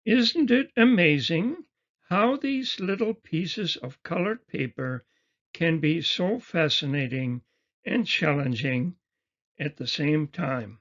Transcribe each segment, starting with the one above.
Isn't it amazing how these little pieces of colored paper can be so fascinating and challenging at the same time?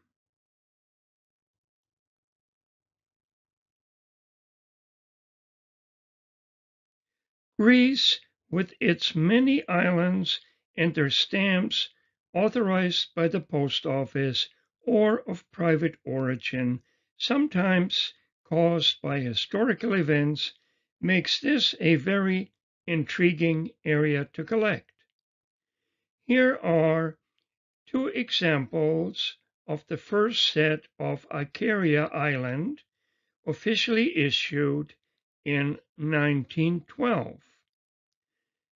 Greece, with its many islands and their stamps authorized by the post office or of private origin, sometimes caused by historical events, makes this a very intriguing area to collect. Here are two examples of the first set of ICARIA Island, officially issued in 1912.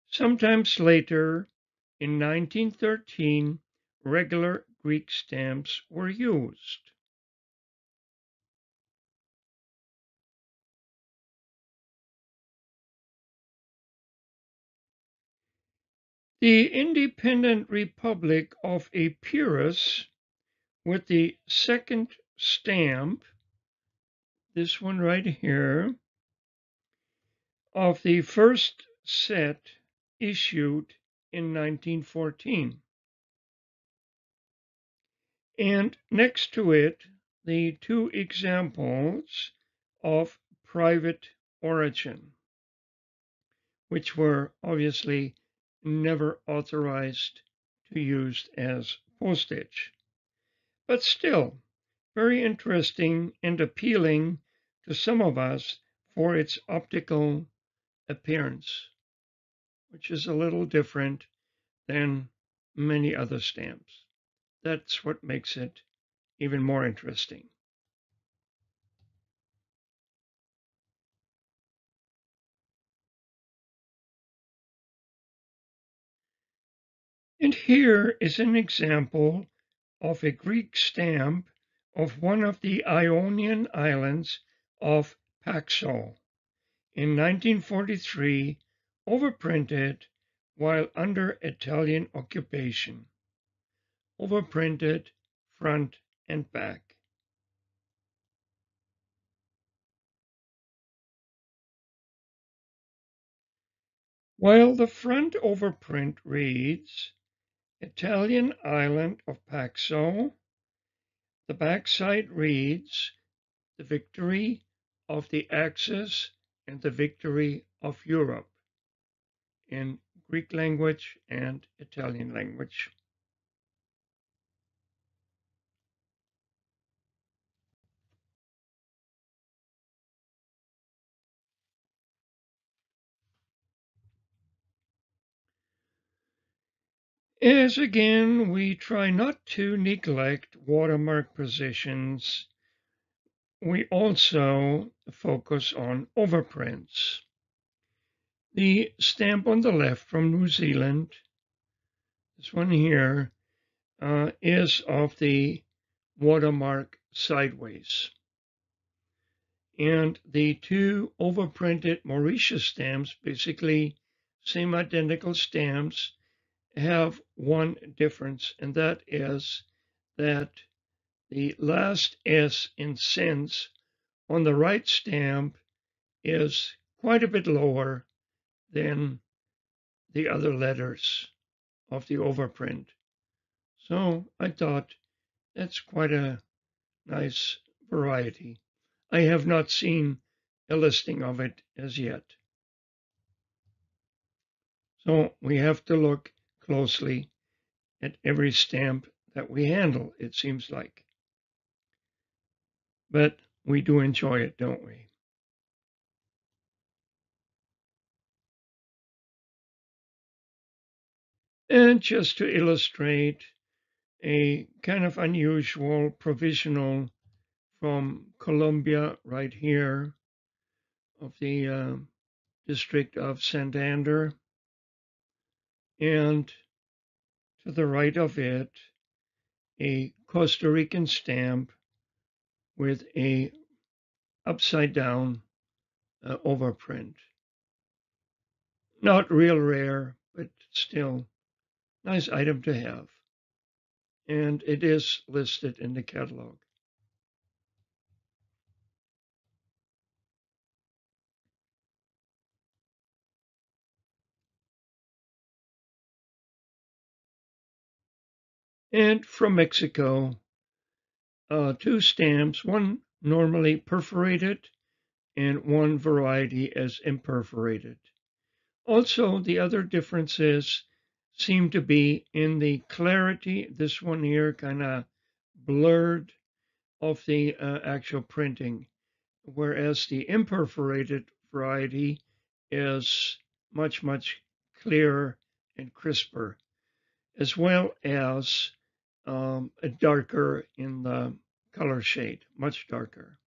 Sometimes later, in 1913, regular Greek stamps were used. The independent Republic of Epirus, with the second stamp, this one right here, of the first set issued in 1914. And next to it, the two examples of private origin, which were obviously never authorized to use as postage. But still, very interesting and appealing to some of us for its optical appearance, which is a little different than many other stamps. That's what makes it even more interesting. And here is an example of a Greek stamp of one of the Ionian islands of Paxo in 1943, overprinted while under Italian occupation. Overprinted front and back. While the front overprint reads, Italian island of Paxo, the backside reads, the victory of the Axis and the victory of Europe, in Greek language and Italian language. As again, we try not to neglect watermark positions, we also focus on overprints. The stamp on the left from New Zealand, this one here, is of the watermark sideways. And the two overprinted Mauritius stamps, basically same identical stamps, have one difference, and that is that the last S in cents on the right stamp is quite a bit lower than the other letters of the overprint. So I thought that's quite a nice variety. I have not seen a listing of it as yet. So we have to look closely at every stamp that we handle, it seems like. But we do enjoy it, don't we? And just to illustrate a kind of unusual provisional from Colombia right here of the district of Santander. And to the right of it, a Costa Rican stamp with a upside down overprint. Not real rare, but still nice item to have. And it is listed in the catalog. And from Mexico, two stamps, one normally perforated and one variety as imperforated. Also, the other differences seem to be in the clarity. This one here kind of blurred of the actual printing, whereas the imperforated variety is much, much clearer and crisper, as well as darker in the color shade, much darker.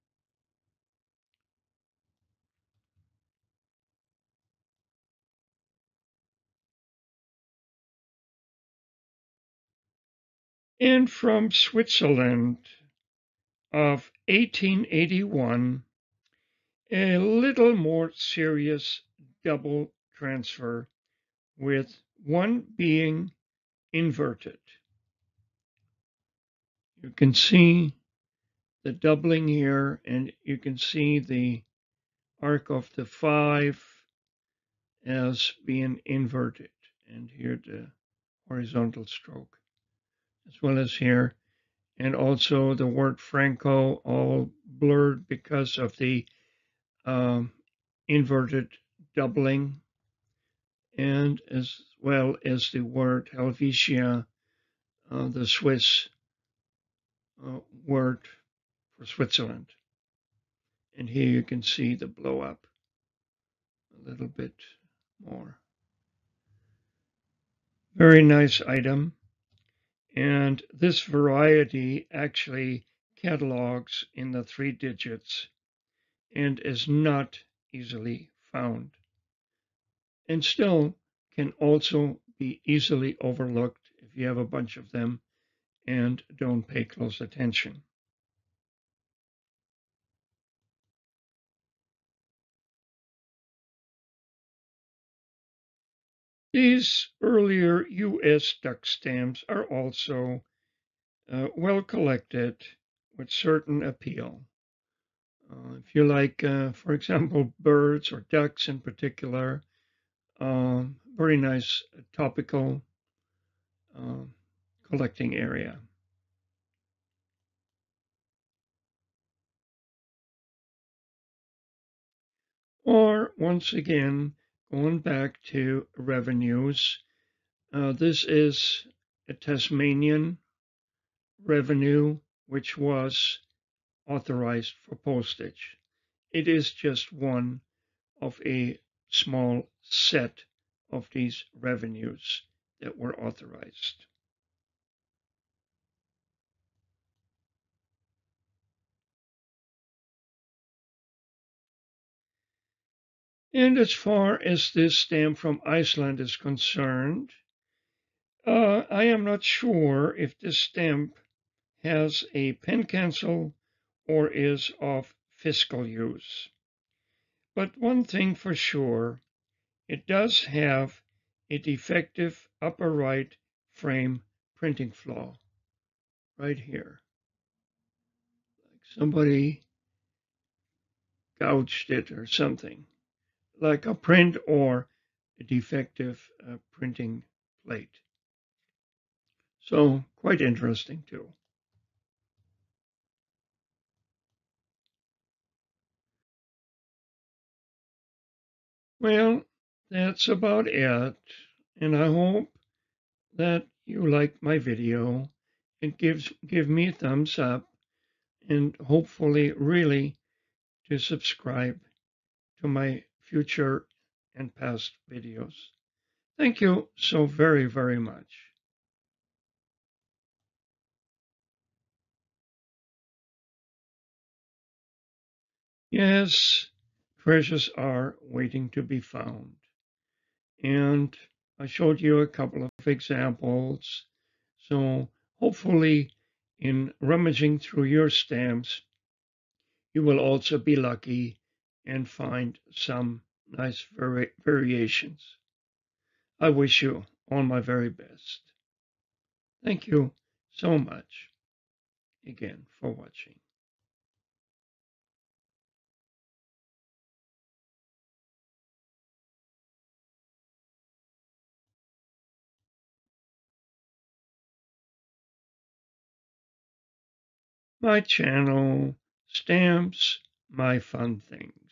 And from Switzerland of 1881, a little more serious double transfer with one being inverted. You can see the doubling here, and you can see the arc of the 5 as being inverted, and here the horizontal stroke, as well as here, and also the word Franco all blurred because of the inverted doubling, and as well as the word Helvetia, the Swiss word for Switzerland. And here you can see the blow up a little bit more. Very nice item. And this variety actually catalogs in the 3 digits and is not easily found, and still can also be easily overlooked if you have a bunch of them and don't pay close attention. These earlier U.S. duck stamps are also well collected with certain appeal. If you like, for example, birds or ducks in particular, very nice topical uh, collecting area. Or once again, going back to revenues, this is a Tasmanian revenue which was authorized for postage. It is just one of a small set of these revenues that were authorized. And as far as this stamp from Iceland is concerned, I am not sure if this stamp has a pen cancel or is of fiscal use. But one thing for sure, it does have a defective upper right frame printing flaw right here. Like somebody gouged it or something, like a print or a defective printing plate. So quite interesting too. Well, that's about it. And I hope that you like my video and give me a thumbs up, and hopefully really to subscribe to my future and past videos. Thank you so very, very much. Yes, treasures are waiting to be found. And I showed you a couple of examples. So hopefully in rummaging through your stamps, you will also be lucky and find some nice variations. I wish you all my very best. Thank you so much again for watching. my channel, Stamps, My Fun Things.